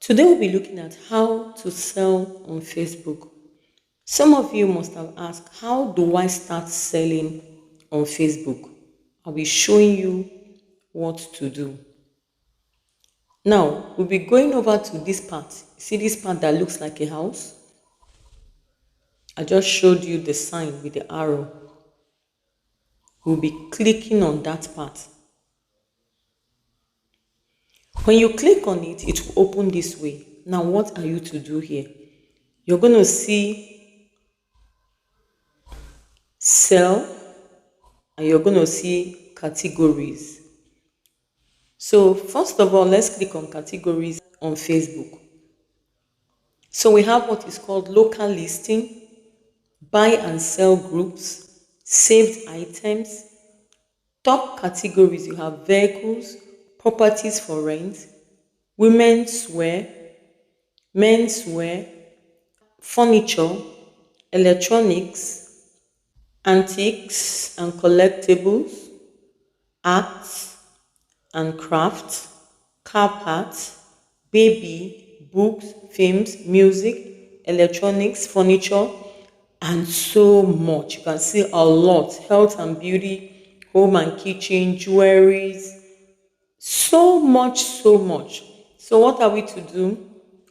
Today we'll be looking at how to sell on Facebook. Some of you must have asked, how do I start selling on Facebook? I'll be showing you what to do. Now, we'll be going over to this part. See this part that looks like a house? I just showed you the sign with the arrow. We'll be clicking on that part. When you click on it, it will open this way. Now, what are you to do here? You're going to see sell, and you're going to see categories. So first of all, let's click on categories on Facebook. So we have what is called local listing, buy and sell groups, saved items. Top categories, you have vehicles, properties for rent, women's wear, men's wear, furniture, electronics, antiques and collectibles, arts and crafts, car parts, baby, books, films, music, electronics, furniture, and so much. You can see a lot. Health and beauty, home and kitchen, jewelries, so much, so much. So what are we to do?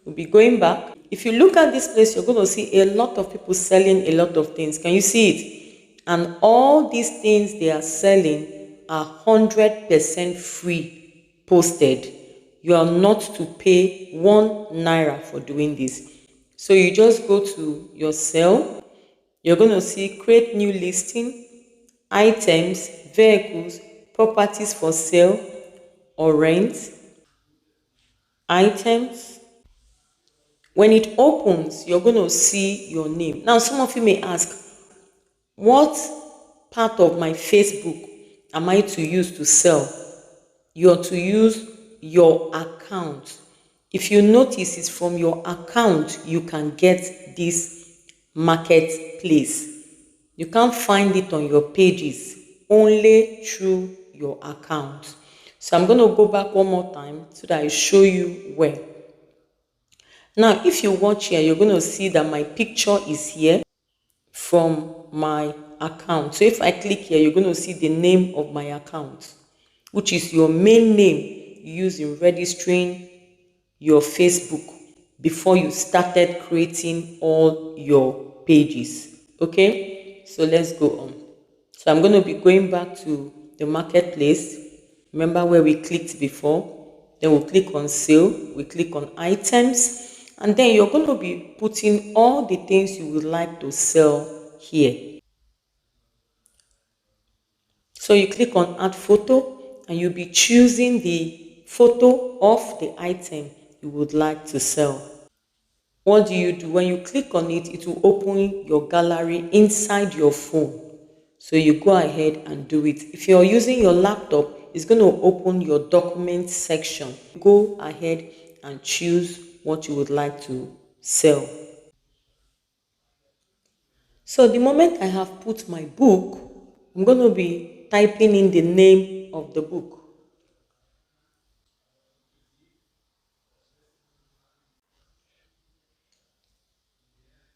We'll be going back. If you look at this place, you're going to see a lot of people selling a lot of things. Can you see it? And all these things they are selling are 100% free posted. You are not to pay 1 naira for doing this. So you just go to your sell. You're going to see create new listing, items, vehicles, properties for sale or rent, items. When it opens, you're going to see your name. Now, some of you may ask, what part of my Facebook am I to use to sell? You're to use your account. If you notice, it's from your account you can get this marketplace. You can't find it on your pages, only through your account. So I'm going to go back one more time so that I show you where. Now, if you watch here, you're going to see that my picture is here from my account. So if I click here, you're going to see the name of my account, which is your main name you use in registering your Facebook before you started creating all your pages. Okay, so let's go on. So I'm going to be going back to the marketplace. Remember where we clicked before? Then we'll click on sale, we click on items, and then you're going to be putting all the things you would like to sell here. So you click on add photo, and you'll be choosing the photo of the item you would like to sell. What do? When you click on it, it will open your gallery inside your phone. So you go ahead and do it. If you're using your laptop, it's going to open your document section. Go ahead and choose what you would like to sell. So the moment I have put my book, I'm going to be typing in the name of the book.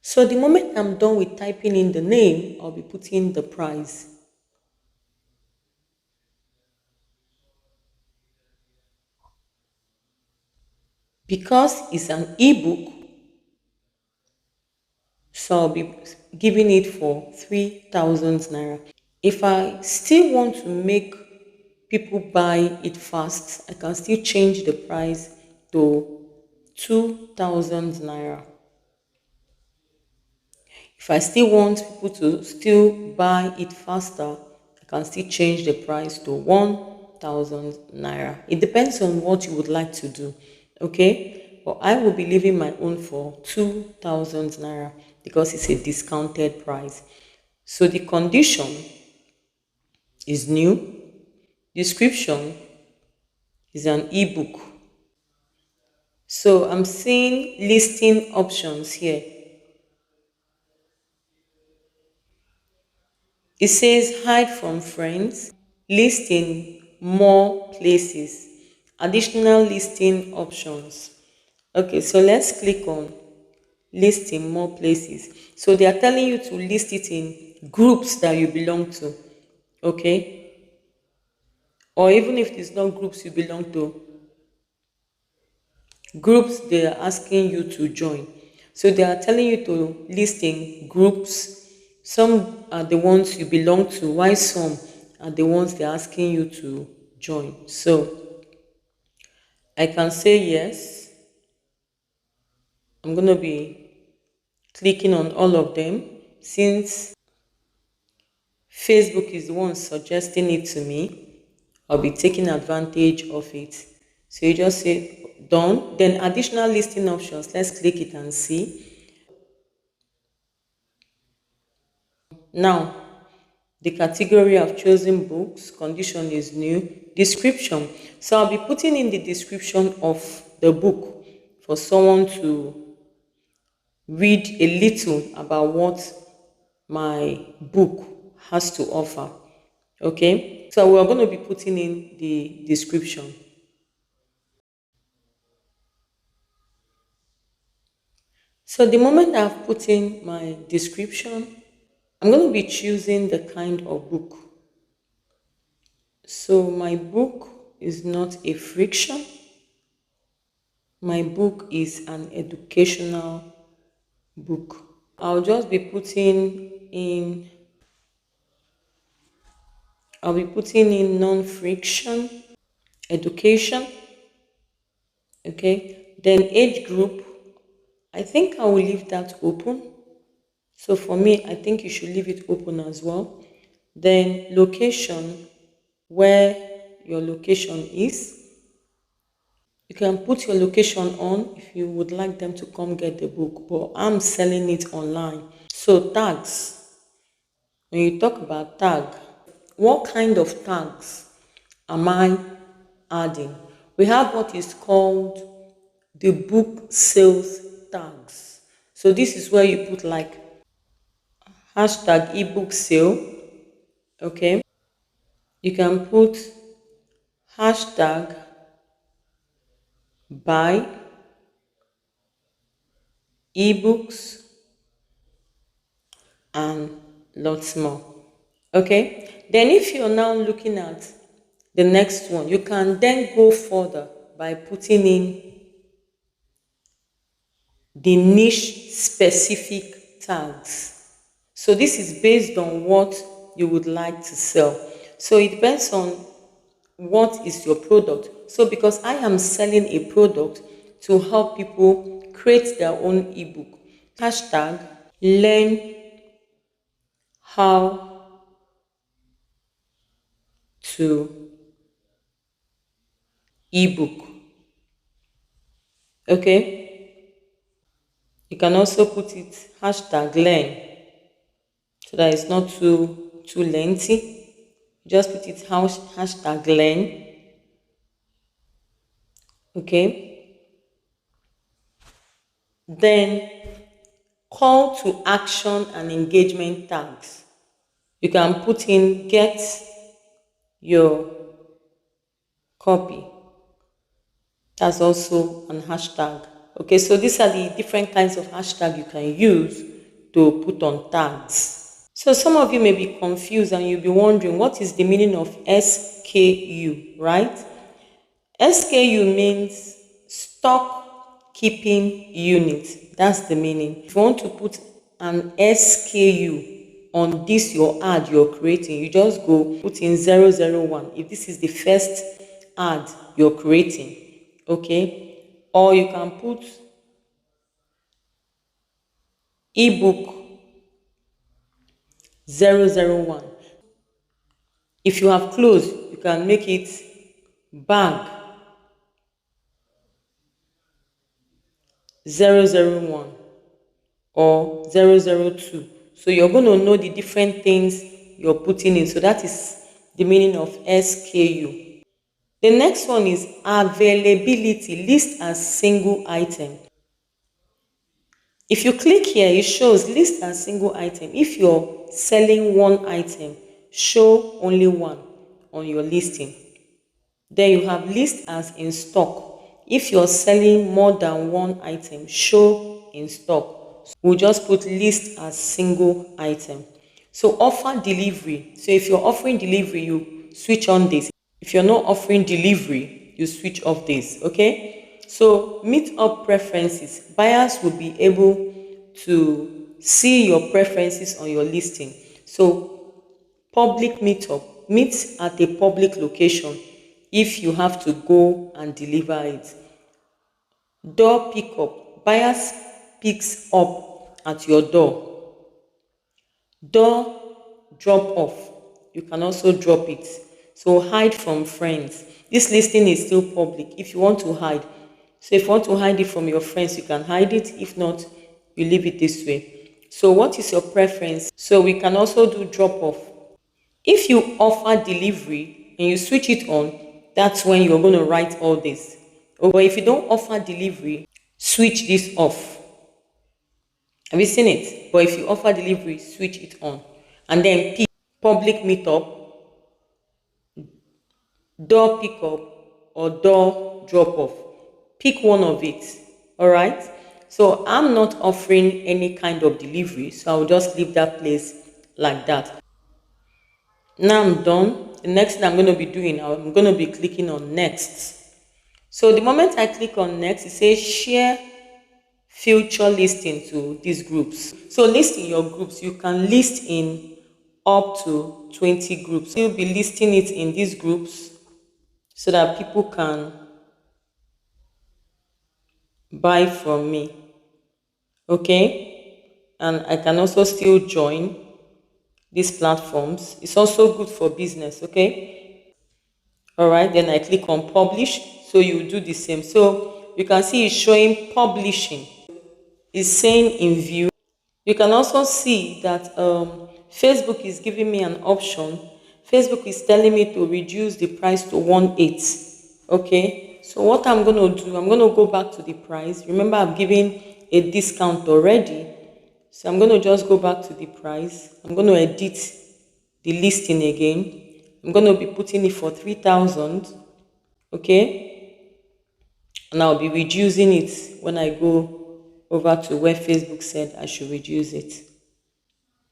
So the moment I'm done with typing in the name, I'll be putting the price. Because it's an ebook, so I'll be giving it for 3,000 naira. If I still want to make people buy it fast, I can still change the price to 2,000 naira. If I still want people to still buy it faster, I can still change the price to 1,000 naira. It depends on what you would like to do. Okay? But I will be leaving my own for 2,000 naira because it's a discounted price. So the condition is new. Description is an ebook. So I'm seeing listing options here. It says hide from friends, list in more places, additional listing options. Okay, so let's click on list in more places. So they are telling you to list it in groups that you belong to. Okay, or even if it's not groups you belong to, groups they are asking you to join. So they are telling you to list in groups. Some are the ones you belong to, while some are the ones they're asking you to join. So I can say yes. I'm going to be clicking on all of them since Facebook is the one suggesting it to me. I'll be taking advantage of it. So you just say done. Then additional listing options. Let's click it and see. Now, the category I've chosen books, condition is new, description. So I'll be putting in the description of the book for someone to read a little about what my book has to offer. Okay, so we're going to be putting in the description. So the moment I've put in my description, I'm going to be choosing the kind of book. So my book is not a friction. My book is an educational book. I'll just be putting in, I'll be putting in non-friction, education, okay? Then age group, I think I will leave that open. So for me, I think you should leave it open as well. Then location, where your location is. You can put your location on if you would like them to come get the book, but I'm selling it online. So tags, when you talk about tag, what kind of tags am I adding? We have what is called the book sales tags. So this is where you put like hashtag ebook sale, okay? You can put hashtag buy ebooks and lots more. Okay, then if you're now looking at the next one, you can then go further by putting in the niche specific tags. So this is based on what you would like to sell. So it depends on what is your product. So because I am selling a product to help people create their own ebook, hashtag learn how to ebook. Okay, you can also put it hashtag learn so that it's not too lengthy. Just put it hashtag learn. Okay, then call to action and engagement tags. You can put in get your copy. That's also an hashtag. Okay, so these are the different kinds of hashtag you can use to put on tags. So some of you may be confused and you'll be wondering what is the meaning of SKU, right? SKU means stock keeping unit. That's the meaning. If you want to put an SKU on this your ad you're creating, you just go put in 001 if this is the first ad you're creating. Okay, or you can put ebook 001. If you have clothes, you can make it bag 001 or 002. So you're going to know the different things you're putting in. So that is the meaning of SKU. The next one is availability, list as single item. If you click here, it shows list as single item. If you're selling one item, show only one on your listing. Then you have list as in stock. If you're selling more than one item, show in stock. We'll just put list as single item. So offer delivery. So if you're offering delivery, you switch on this. If you're not offering delivery, you switch off this. Okay. So meet up preferences. Buyers will be able to see your preferences on your listing. So public meetup, meet at a public location if you have to go and deliver it. Door pickup, buyers picks up at your door. Door drop off, you can also drop it. So hide from friends. This listing is still public if you want to hide. So if you want to hide it from your friends, you can hide it. If not, you leave it this way. So what is your preference? So we can also do drop off. If you offer delivery and you switch it on, that's when you're going to write all this. But if you don't offer delivery, switch this off. Have you seen it? But if you offer delivery, switch it on. And then pick public meetup, door pickup, or door drop off. Pick one of it. All right. So I'm not offering any kind of delivery, so I'll just leave that place like that. Now I'm done. The next thing I'm going to be doing, I'm going to be clicking on next. So the moment I click on next, it says share future listing to these groups. So list in your groups. You can list in up to 20 groups. You'll be listing it in these groups so that people can buy from me. Okay? And I can also still join these platforms. It's also good for business. Okay? All right. Then I click on publish. So you do the same. So you can see it's showing publishing. It's saying in view. You can also see that Facebook is giving me an option. Facebook is telling me to reduce the price to 1.8. Okay, so what I'm going to do, I'm going to go back to the price. Remember, I'm giving a discount already. So I'm going to just go back to the price. I'm going to edit the listing again. I'm going to be putting it for 3,000. Okay, and I'll be reducing it when I go over to where Facebook said I should reduce it.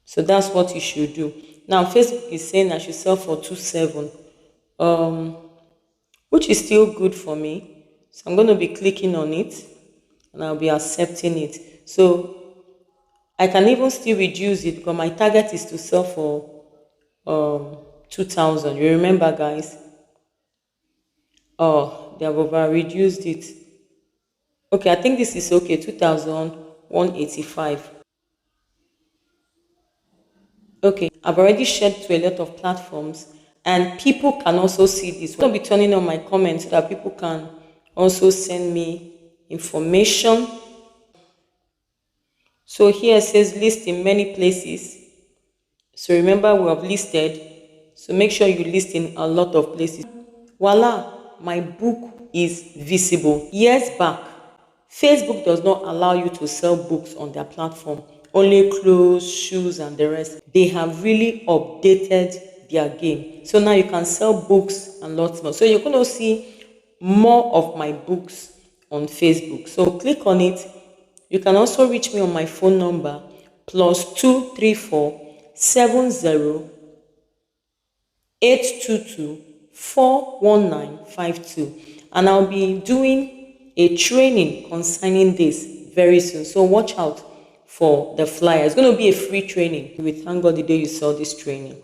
So that's what you should do. Now Facebook is saying I should sell for 2.7, which is still good for me. So I'm going to be clicking on it and I'll be accepting it. So I can even still reduce it because my target is to sell for 2,000. You remember, guys? Oh, they have over reduced it. Okay, I think this is okay. 2,185. Okay, I've already shared to a lot of platforms and people can also see this. I'm going to be turning on my comments so that people can also send me information. So here it says list in many places. So remember we have listed. So make sure you list in a lot of places. Voila, my book is visible. Years back, Facebook does not allow you to sell books on their platform. Only clothes, shoes, and the rest. They have really updated their game. So now you can sell books and lots more. So you're going to see more of my books on Facebook. So click on it. You can also reach me on my phone number +234 70 822 41952, and I'll be doing a training concerning this very soon. So watch out for the flyer. It's going to be a free training. We thank God the day you saw this training.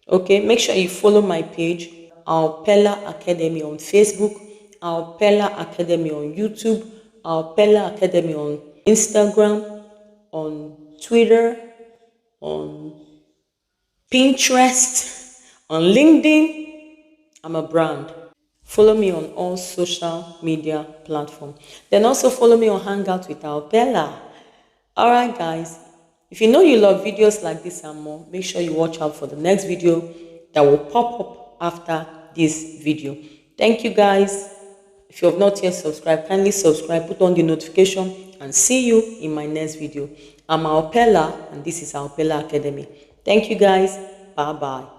Okay, make sure you follow my page, our Pella Academy on Facebook, our Pella Academy on YouTube, our Pella Academy on Instagram, on Twitter, on Pinterest, on LinkedIn. I'm a brand. Follow me on all social media platforms. Then also follow me on Hangout with our Bella. Alright guys, if you know you love videos like this and more, make sure you watch out for the next video that will pop up after this video. Thank you guys. If you have not yet subscribed, kindly subscribe, put on the notification, and see you in my next video. I'm Alpella and this is Alpella Academy. Thank you guys. Bye bye.